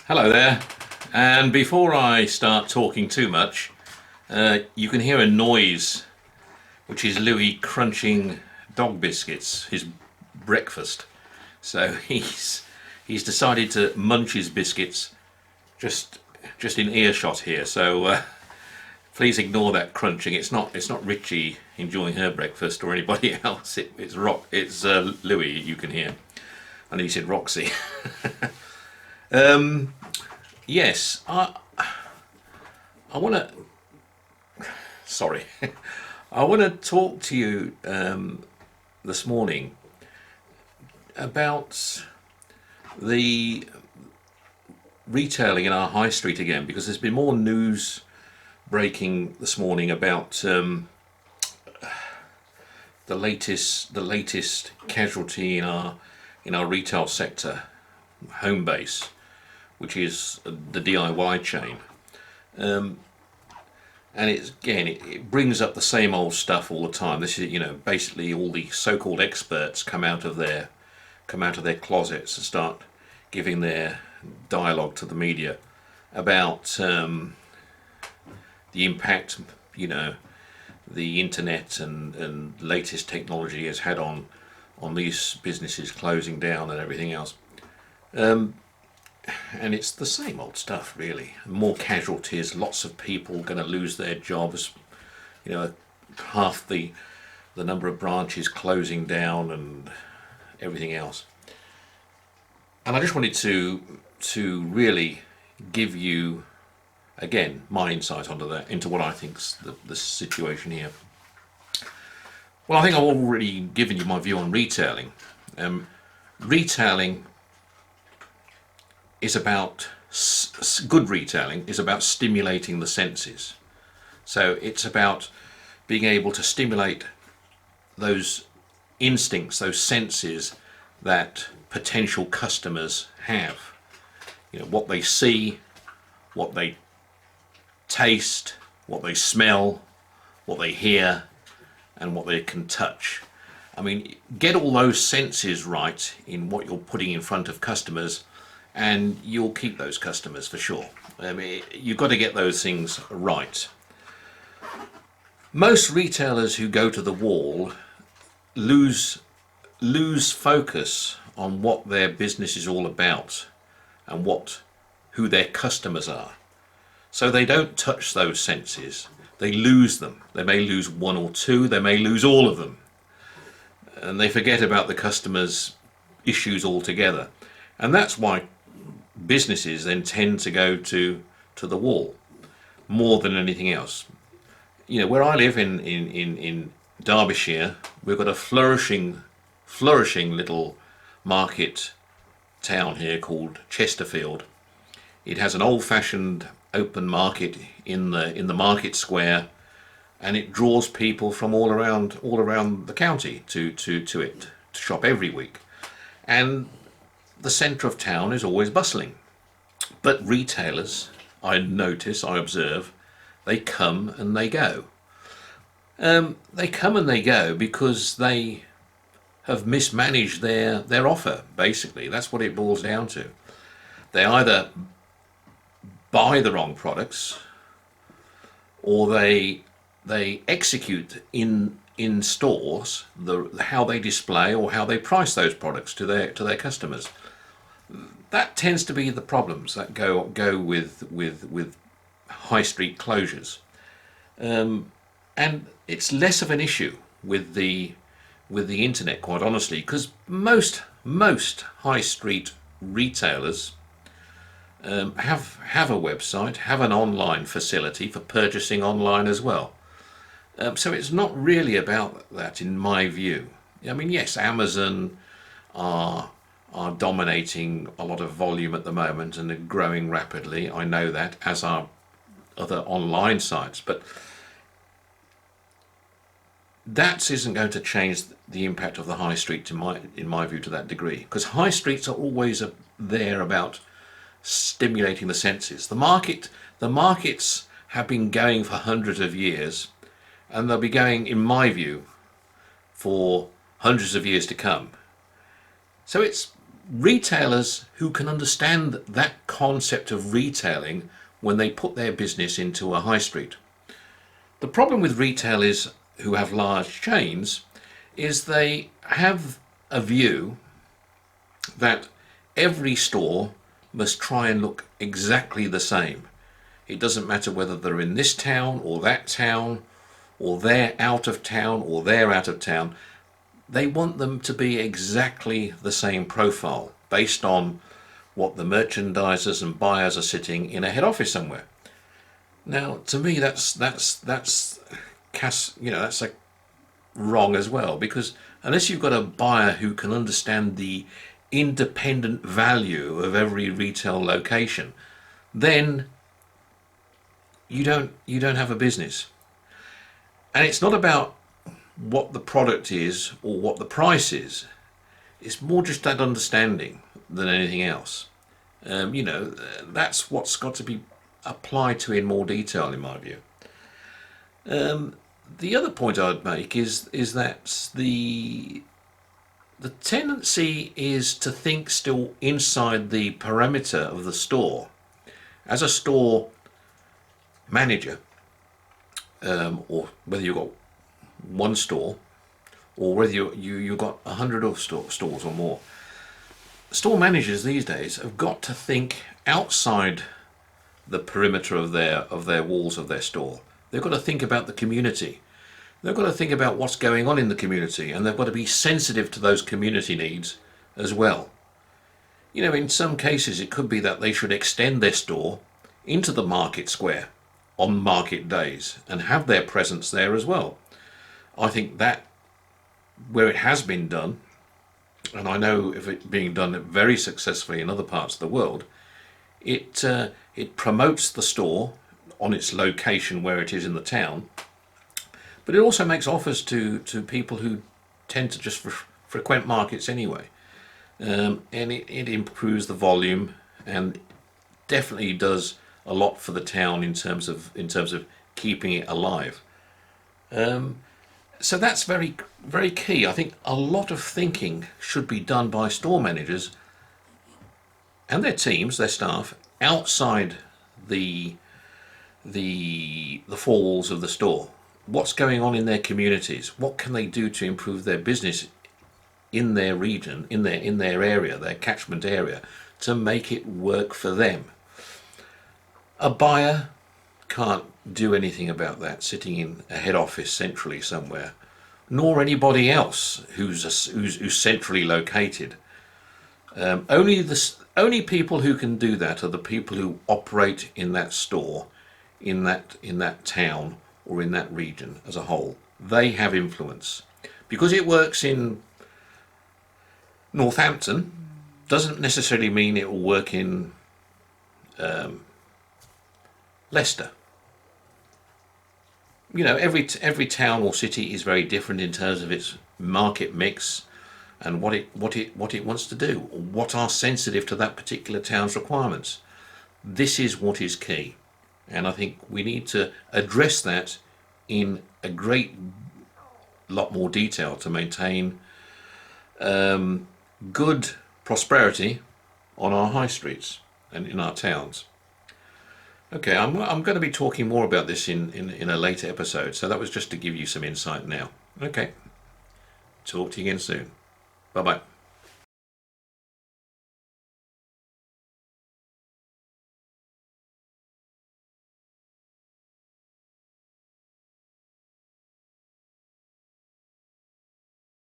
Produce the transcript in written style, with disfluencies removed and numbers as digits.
Hello there. And before I start talking too much, you can hear a noise, which is Louis crunching dog biscuits, his breakfast. So he's decided to munch his biscuits just just in earshot here. So please ignore that crunching. It's not Richie enjoying her breakfast or anybody else. It's Louis you can hear. I know you said Roxy. Yes, I want to. Sorry, I want to talk to you this morning about the retailing in our high street again, because there's been more news breaking this morning about the latest casualty in our retail sector, Homebase, which is the DIY chain. And it brings up the same old stuff all the time. This is, basically all the so-called experts come out of their closets and start giving their dialogue to the media about the impact, the internet and latest technology has had on these businesses closing down and everything else. And it's the same old stuff, really. More casualties, lots of people going to lose their jobs. Half the number of branches closing down and everything else. And I just wanted to really give you again my insight onto that, into what I think's the situation here. Well, I think I've already given you my view on retailing. Retailing is about good retailing is about stimulating the senses. So it's about being able to stimulate those instincts, those senses that potential customers have. What they see, what they taste, what they smell, what they hear, and what they can touch. I mean, get all those senses right in what you're putting in front of customers, and you'll keep those customers for sure. I mean, you've got to get those things right. Most retailers who go to the wall lose focus on what their business is all about and who their customers are. So they don't touch those senses. They lose them. They may lose one or two, they may lose all of them. And they forget about the customers' issues altogether. And that's why businesses then tend to go to the wall more than anything else. Where I live in Derbyshire, we've got a flourishing little market town here called Chesterfield. It has an old-fashioned open market in the market square, and it draws people from all around the county to it to shop every week. And the centre of town is always bustling. But retailers, I observe, they come and they go. They come and they go because they have mismanaged their offer, basically. That's what it boils down to. They either buy the wrong products, or they execute in stores how they display or how they price those products to their customers. That tends to be the problems that go with high street closures, and it's less of an issue with the internet, quite honestly, because most high street retailers have a website, have an online facility for purchasing online as well. So it's not really about that, in my view. I mean, yes, Amazon are dominating a lot of volume at the moment and are growing rapidly. I know that, as are other online sites, but that isn't going to change the impact of the high street, in my view, to that degree, because high streets are always there about stimulating the senses. The markets have been going for hundreds of years, and they'll be going, in my view, for hundreds of years to come. So it's retailers who can understand that concept of retailing when they put their business into a high street. The problem with retailers who have large chains is they have a view that every store must try and look exactly the same. It doesn't matter whether they're in this town or that town, or they're out of town or they're out of town. They want them to be exactly the same profile based on what the merchandisers and buyers are sitting in a head office somewhere. Now, to me, that's a wrong as well, because unless you've got a buyer who can understand the independent value of every retail location, then you don't have a business. And it's not about what the product is or what the price is. It's more just that understanding than anything else. That's what's got to be applied to in more detail, in my view. The other point I'd make is that the tendency is to think still inside the perimeter of the store. As a store manager, or whether you've got one store or whether you've got 100 of stores or more, store managers these days have got to think outside the perimeter of their walls of their store. They've got to think about the community. They've got to think about what's going on in the community, and they've got to be sensitive to those community needs as well. In some cases it could be that they should extend their store into the market square on market days and have their presence there as well. I think that where it has been done, and I know of it being done very successfully in other parts of the world, it promotes the store on its location where it is in the town, but it also makes offers to people who tend to just frequent markets anyway, and it improves the volume and definitely does a lot for the town in terms of keeping it alive. So that's very, very key. I think a lot of thinking should be done by store managers and their teams, their staff, outside the four walls of the store. What's going on in their communities? What can they do to improve their business in their region, in their area, their catchment area, to make it work for them? A buyer can't do anything about that sitting in a head office centrally somewhere, nor anybody else who's centrally located. Only people who can do that are the people who operate in that store, in that town or in that region as a whole. They have influence. Because it works in Northampton doesn't necessarily mean it will work in Leicester. Every town or city is very different in terms of its market mix and what it wants to do, or what are sensitive to that particular town's requirements. This is what is key, and I think we need to address that in a great lot more detail to maintain good prosperity on our high streets and in our towns. Okay, I'm going to be talking more about this in a later episode, so that was just to give you some insight now. Okay, talk to you again soon. Bye-bye.